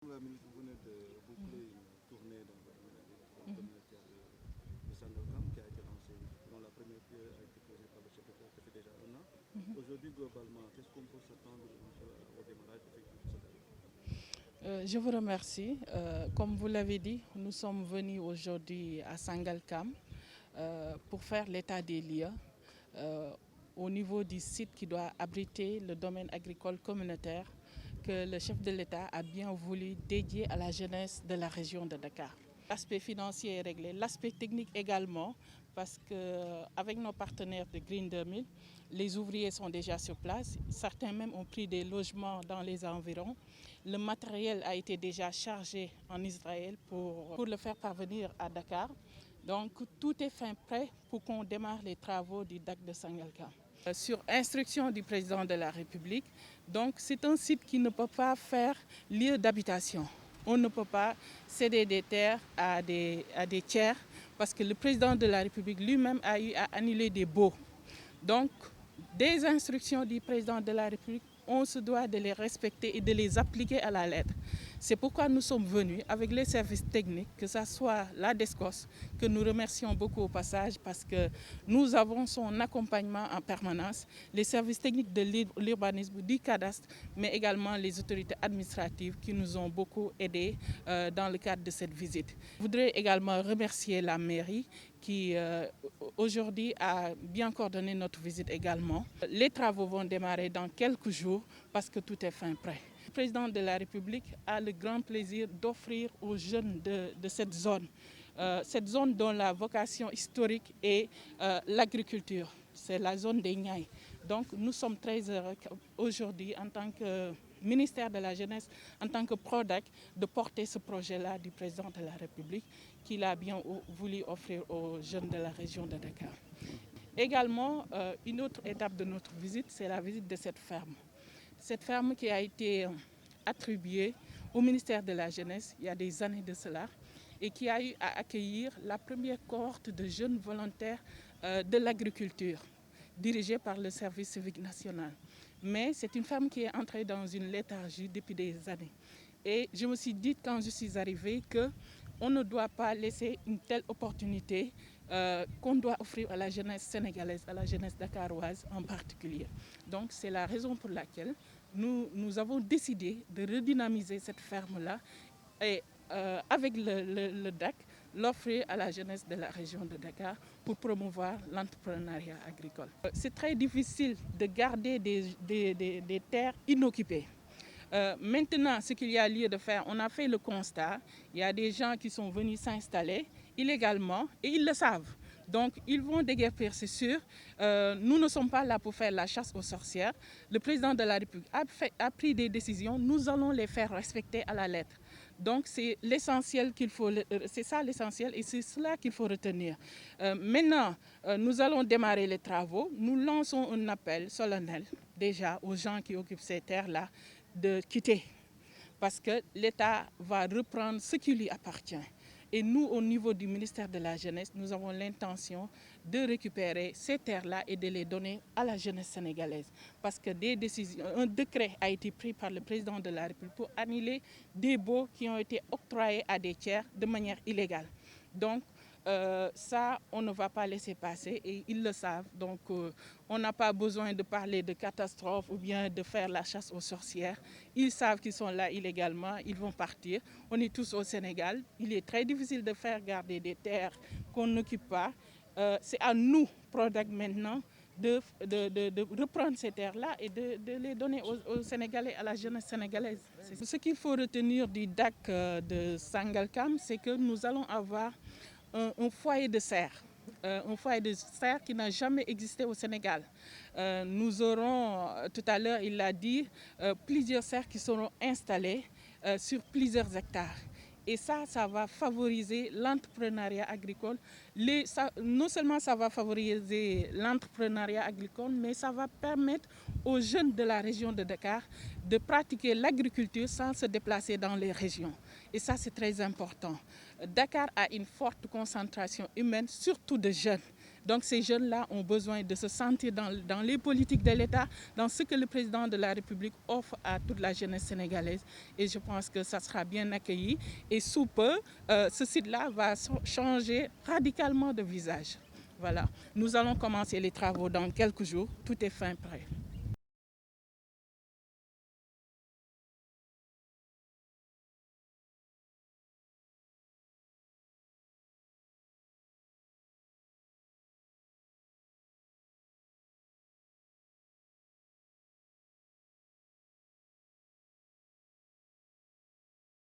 La ministre, vous venez de boucler une tournée dans le domaine communautaire de Sangalkam qui a été lancée, dont la première pierre a été posée par le chef d'État, ça fait déjà un an. Aujourd'hui, globalement, qu'est-ce qu'on peut s'attendre au démarrage effectif de cette année? Je vous remercie. Comme vous l'avez dit, nous sommes venus aujourd'hui à Sangalkam pour faire l'état des lieux euh, au niveau du site qui doit abriter le domaine agricole communautaire que le chef de l'État a bien voulu dédier à la jeunesse de la région de Dakar. L'aspect financier est réglé, l'aspect technique également, parce qu'avec nos partenaires de Green 2000, les ouvriers sont déjà sur place. Certains même ont pris des logements dans les environs. Le matériel a été déjà chargé en Israël pour le faire parvenir à Dakar. Donc tout est fin prêt pour qu'on démarre les travaux du DAC de Sangalkam. Sur instruction du président de la République, donc c'est un site qui ne peut pas faire lieu d'habitation. On ne peut pas céder des terres à des tiers parce que le président de la République lui-même a eu à annuler des baux. Donc, des instructions du président de la République, on se doit de les respecter et de les appliquer à la lettre. C'est pourquoi nous sommes venus avec les services techniques, que ce soit la DESCOS, que nous remercions beaucoup au passage parce que nous avons son accompagnement en permanence, les services techniques de l'urbanisme, du cadastre, mais également les autorités administratives qui nous ont beaucoup aidés dans le cadre de cette visite. Je voudrais également remercier la mairie qui aujourd'hui a bien coordonné notre visite également. Les travaux vont démarrer dans quelques jours parce que tout est fin prêt. Le président de la République a le grand plaisir d'offrir aux jeunes de cette zone dont la vocation historique est l'agriculture. C'est la zone des Niayes. Donc nous sommes très heureux aujourd'hui en tant que ministère de la Jeunesse, en tant que PRODAC, de porter ce projet-là du président de la République qu'il a bien voulu offrir aux jeunes de la région de Dakar. Également, une autre étape de notre visite, c'est la visite de cette ferme. Cette ferme qui a été attribuée au ministère de la Jeunesse il y a des années de cela et qui a eu à accueillir la première cohorte de jeunes volontaires de l'agriculture dirigée par le service civique national. Mais c'est une ferme qui est entrée dans une léthargie depuis des années. Et je me suis dit quand je suis arrivée qu'on ne doit pas laisser une telle opportunité qu'on doit offrir à la jeunesse sénégalaise, à la jeunesse dakaroise en particulier. Donc c'est la raison pour laquelle nous avons décidé de redynamiser cette ferme-là et avec le DAC, l'offrir à la jeunesse de la région de Dakar pour promouvoir l'entrepreneuriat agricole. C'est très difficile de garder des terres inoccupées. Maintenant, ce qu'il y a lieu de faire, on a fait le constat, il y a des gens qui sont venus s'installer illégalement et ils le savent. Donc, ils vont déguerpir, c'est sûr. Nous ne sommes pas là pour faire la chasse aux sorcières. Le président de la République a pris des décisions. Nous allons les faire respecter à la lettre. Donc, c'est l'essentiel c'est ça l'essentiel et c'est cela qu'il faut retenir. Maintenant, nous allons démarrer les travaux. Nous lançons un appel solennel déjà aux gens qui occupent ces terres-là de quitter parce que l'État va reprendre ce qui lui appartient. Et nous, au niveau du ministère de la Jeunesse, nous avons l'intention de récupérer ces terres-là et de les donner à la jeunesse sénégalaise. Parce que un décret a été pris par le président de la République pour annuler des baux qui ont été octroyés à des tiers de manière illégale. Donc, ça, on ne va pas laisser passer et ils le savent. Donc, on n'a pas besoin de parler de catastrophe ou bien de faire la chasse aux sorcières. Ils savent qu'ils sont là illégalement, ils vont partir. On est tous au Sénégal. Il est très difficile de faire garder des terres qu'on n'occupe pas. C'est à nous, PRODAC maintenant, de reprendre ces terres-là et de les donner aux Sénégalais, à la jeunesse sénégalaise. Ce qu'il faut retenir du DAC de Sangalkam, c'est que nous allons avoir un foyer de serre. Un foyer de serre qui n'a jamais existé au Sénégal. Nous aurons, tout à l'heure, il l'a dit, plusieurs serres qui seront installées sur plusieurs hectares. Et ça va favoriser l'entrepreneuriat agricole. Non seulement ça va favoriser l'entrepreneuriat agricole, mais ça va permettre aux jeunes de la région de Dakar de pratiquer l'agriculture sans se déplacer dans les régions. Et ça, c'est très important. Dakar a une forte concentration humaine, surtout de jeunes. Donc ces jeunes-là ont besoin de se sentir dans les politiques de l'État, dans ce que le président de la République offre à toute la jeunesse sénégalaise. Et je pense que ça sera bien accueilli. Et sous peu, ce site-là va changer radicalement de visage. Voilà. Nous allons commencer les travaux dans quelques jours. Tout est fin prêt.